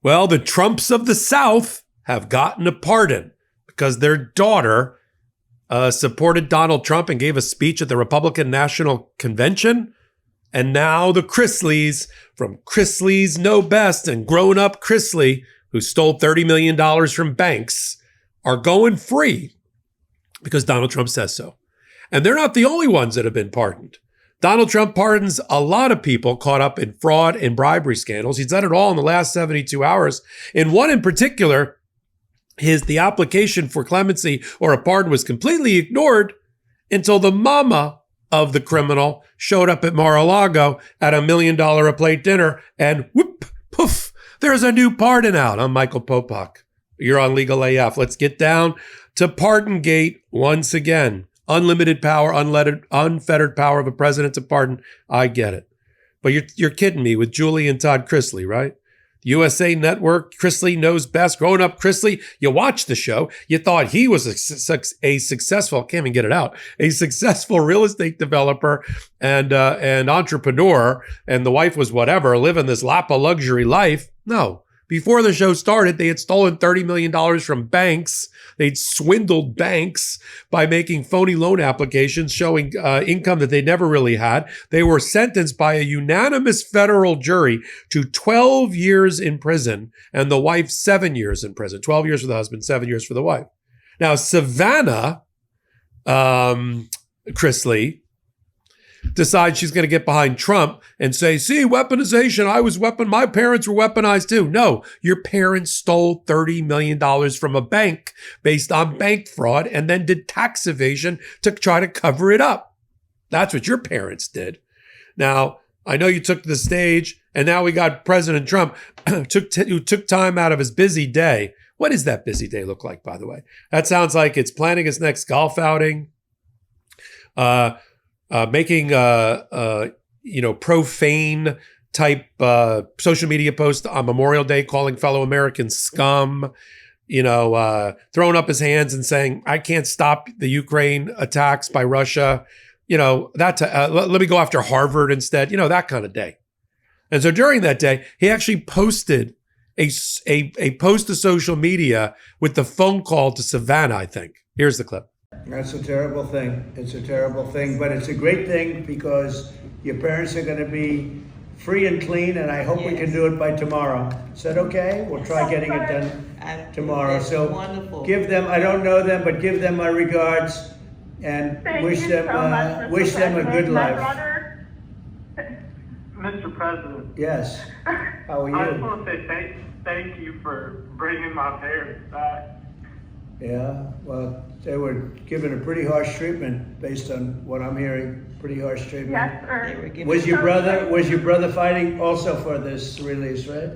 Well, the Trumps of the South have gotten a pardon because their daughter supported Donald Trump and gave a speech at the Republican National Convention. And now the Chrisleys from Chrisley's Know Best and Grown Up Chrisley, who stole $30 million from banks, are going free because Donald Trump says so. And they're not the only ones that have been pardoned. Donald Trump pardons a lot of people caught up in fraud and bribery scandals. He's done it all in the last 72 hours. In one in particular, the application for clemency or a pardon was completely ignored until the mama of the criminal showed up at Mar-a-Lago at $1 million a plate dinner, and whoop, poof, there's a new pardon out. I'm Michael Popok. You're on Legal AF. Let's get down to Pardon Gate once again. Unlimited power, unfettered power of a president to pardon. I get it. But you're kidding me with Julie and Todd Chrisley, right? USA Network, Chrisley Knows Best, Growing Up Chrisley. You watched the show. You thought he was a successful, can't even get it out, a successful real estate developer and entrepreneur, and the wife was whatever, living this lap of luxury life. No. Before the show started, they had stolen $30 million from banks. They'd swindled banks by making phony loan applications showing income that they never really had. They were sentenced by a unanimous federal jury to 12 years in prison and the wife 7 years in prison. 12 years for the husband, 7 years for the wife. Now, Savannah Chrisley decides she's going to get behind Trump and say, see, weaponization, my parents were weaponized too. No, your parents stole $30 million from a bank based on bank fraud and then did tax evasion to try to cover it up. That's what your parents did. Now, I know you took the stage and now we got President Trump who took time out of his busy day. What does that busy day look like, by the way? That sounds like it's planning his next golf outing, making profane type social media posts on Memorial Day, calling fellow Americans scum, throwing up his hands and saying, I can't stop the Ukraine attacks by Russia, let me go after Harvard instead, that kind of day. And so during that day, he actually posted a post to social media with the phone call to Savannah, I think. Here's the clip. That's a terrible thing. It's a terrible thing, but it's a great thing because your parents are going to be free and clean, and I hope we can do it by tomorrow. Is that okay? We'll try getting it done tomorrow. So wonderful. Give them, I don't know them, but give them my regards and wish them a good life. Mr. President. Yes. How are you? I just want to say thank you for bringing my parents back. Yeah, well, they were given a pretty harsh treatment based on what I'm hearing. Pretty harsh treatment. Yes, sir. Was your brother fighting also for this release, right?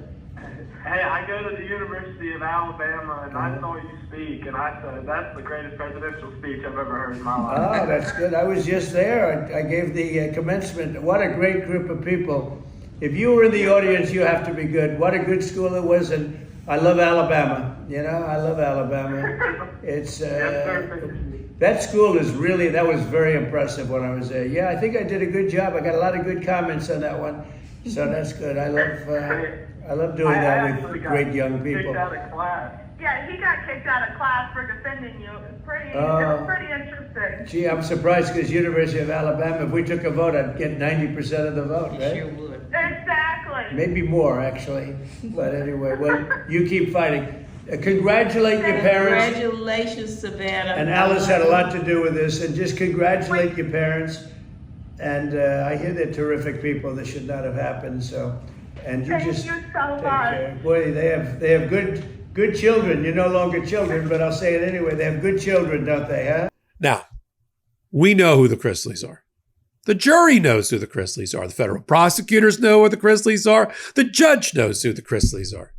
Hey, I go to the University of Alabama, and I saw you speak, and I said, that's the greatest presidential speech I've ever heard in my life. Oh, that's good. I was just there. I gave the commencement. What a great group of people. If you were in the audience, you have to be good. What a good school it was, and I love Alabama. I love Alabama. It's that school is really, that was very impressive when I was there. Yeah, I think I did a good job. I got a lot of good comments on that one, so that's good. I love doing that with great young people. Kicked out of class. Yeah, he got kicked out of class for defending you. It was pretty interesting. Gee, I'm surprised because University of Alabama, if we took a vote, I'd get 90% of the vote, right? You sure would. Exactly. Maybe more, actually. But anyway, well, you keep fighting. Congratulate your parents. Congratulations, Savannah. And Alice had a lot to do with this. And just congratulate your parents. And I hear they're terrific people. This should not have happened. So, and you Thank just you so take much. care. Boy, they have good children. You're no longer children, but I'll say it anyway. They have good children, don't they? Huh? Now, we know who the Chrisleys are. The jury knows who the Chrisleys are. The federal prosecutors know who the Chrisleys are. The judge knows who the Chrisleys are.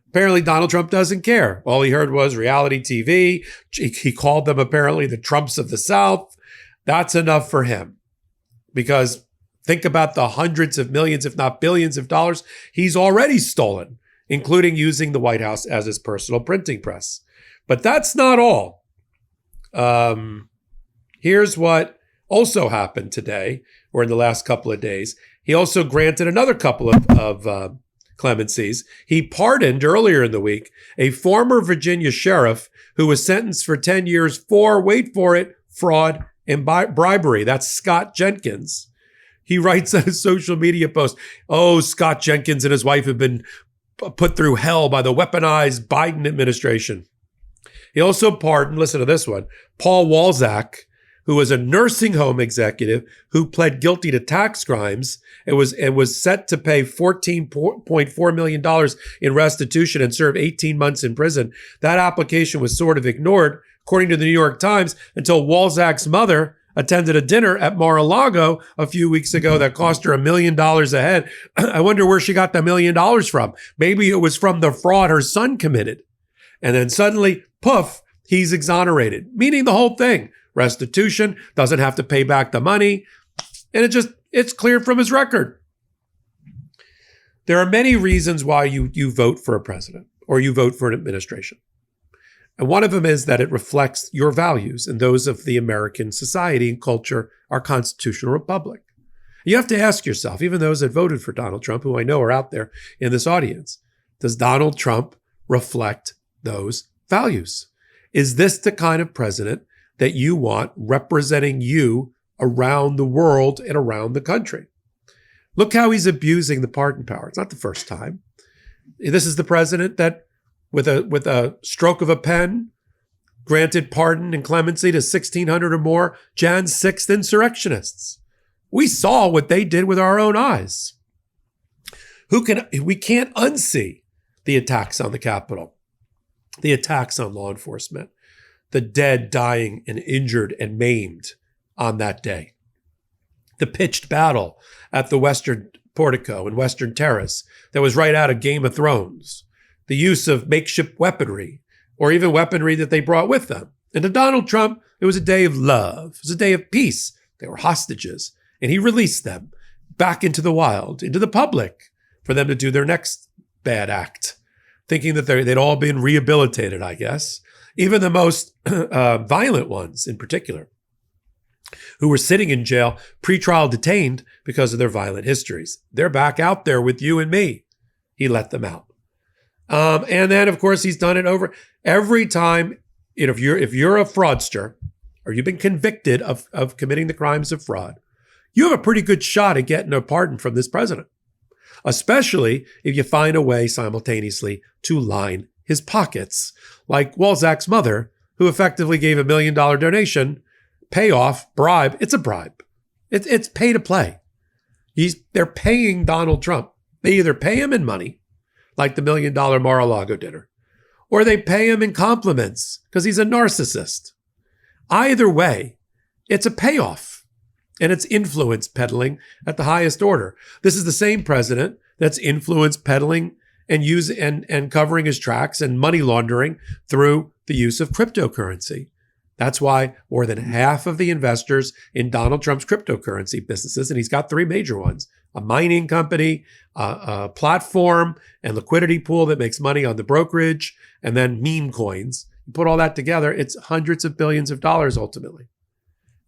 Apparently, Donald Trump doesn't care. All he heard was reality TV. He called them apparently the Trumps of the South. That's enough for him. Because think about the hundreds of millions, if not billions of dollars he's already stolen, including using the White House as his personal printing press. But that's not all. Here's what also happened today, or in the last couple of days. He also granted another couple of clemencies. He pardoned earlier in the week a former Virginia sheriff who was sentenced for 10 years for, wait for it, fraud and bribery. That's Scott Jenkins. He writes on his social media post, oh, Scott Jenkins and his wife have been put through hell by the weaponized Biden administration. He also pardoned, listen to this one, Paul Walzak, who was a nursing home executive who pled guilty to tax crimes and was set to pay $14.4 million in restitution and serve 18 months in prison. That application was sort of ignored, according to the New York Times, until Walzak's mother attended a dinner at Mar-a-Lago a few weeks ago that cost her $1 million a head. I wonder where she got the $1 million from. Maybe it was from the fraud her son committed. And then suddenly, poof, he's exonerated, meaning the whole thing. Restitution, doesn't have to pay back the money, and it's cleared from his record. There are many reasons why you vote for a president or you vote for an administration. And one of them is that it reflects your values and those of the American society and culture, our constitutional republic. You have to ask yourself, even those that voted for Donald Trump, who I know are out there in this audience, does Donald Trump reflect those values? Is this the kind of president that you want representing you around the world and around the country? Look how he's abusing the pardon power. It's not the first time. This is the president that, with a stroke of a pen, granted pardon and clemency to 1,600 or more Jan 6th insurrectionists. We saw what they did with our own eyes. We can't unsee the attacks on the Capitol, the attacks on law enforcement, the dead, dying, and injured and maimed on that day. The pitched battle at the Western Portico and Western Terrace that was right out of Game of Thrones. The use of makeshift weaponry, or even weaponry that they brought with them. And to Donald Trump, it was a day of love. It was a day of peace. They were hostages, and he released them back into the wild, into the public, for them to do their next bad act, thinking that they'd all been rehabilitated, I guess. Even the most violent ones in particular, who were sitting in jail, pretrial detained because of their violent histories. They're back out there with you and me. He let them out. And then, of course, he's done it over every time. If you're a fraudster or you've been convicted of committing the crimes of fraud, you have a pretty good shot at getting a pardon from this president, especially if you find a way simultaneously to line his pockets, like Walzak's mother, who effectively gave $1 million donation, payoff, bribe. It's a bribe. It's pay to play. They're paying Donald Trump. They either pay him in money, like the $1 million Mar-a-Lago dinner, or they pay him in compliments because he's a narcissist. Either way, it's a payoff, and it's influence peddling at the highest order. This is the same president that's influence peddling and covering his tracks and money laundering through the use of cryptocurrency. That's why more than half of the investors in Donald Trump's cryptocurrency businesses, and he's got 3 major ones, a mining company, a platform and liquidity pool that makes money on the brokerage, and then meme coins. You put all that together, it's hundreds of billions of dollars ultimately.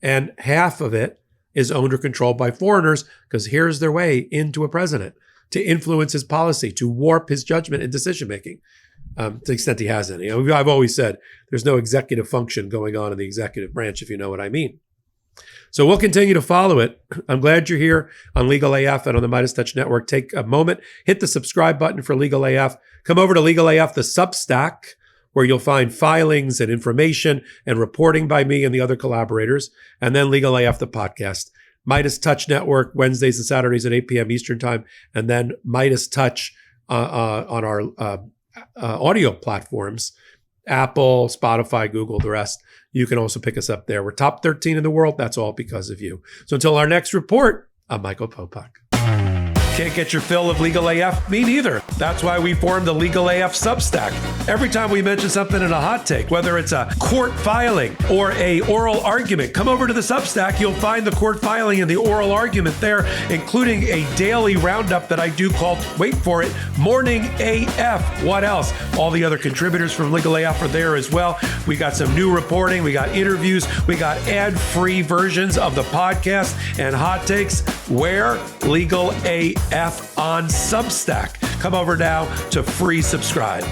And half of it is owned or controlled by foreigners, because here's their way into a president, to influence his policy, to warp his judgment and decision-making, to the extent he has any. I've always said there's no executive function going on in the executive branch, if you know what I mean. So we'll continue to follow it. I'm glad you're here on Legal AF and on the Midas Touch Network. Take a moment, hit the subscribe button for Legal AF. Come over to Legal AF, the Substack, where you'll find filings and information and reporting by me and the other collaborators, and then Legal AF, the podcast. Midas Touch Network, Wednesdays and Saturdays at 8 p.m. Eastern Time, and then Midas Touch on our audio platforms, Apple, Spotify, Google, the rest. You can also pick us up there. We're top 13 in the world. That's all because of you. So until our next report, I'm Michael Popok. Can't get your fill of Legal AF? Me neither. That's why we formed the Legal AF Substack. Every time we mention something in a hot take, whether it's a court filing or a oral argument, come over to the Substack. You'll find the court filing and the oral argument there, including a daily roundup that I do called, wait for it, Morning AF. What else? All the other contributors from Legal AF are there as well. We got some new reporting. We got interviews. We got ad-free versions of the podcast and hot takes. Where? Legal AF on Substack. come over now to free subscribe.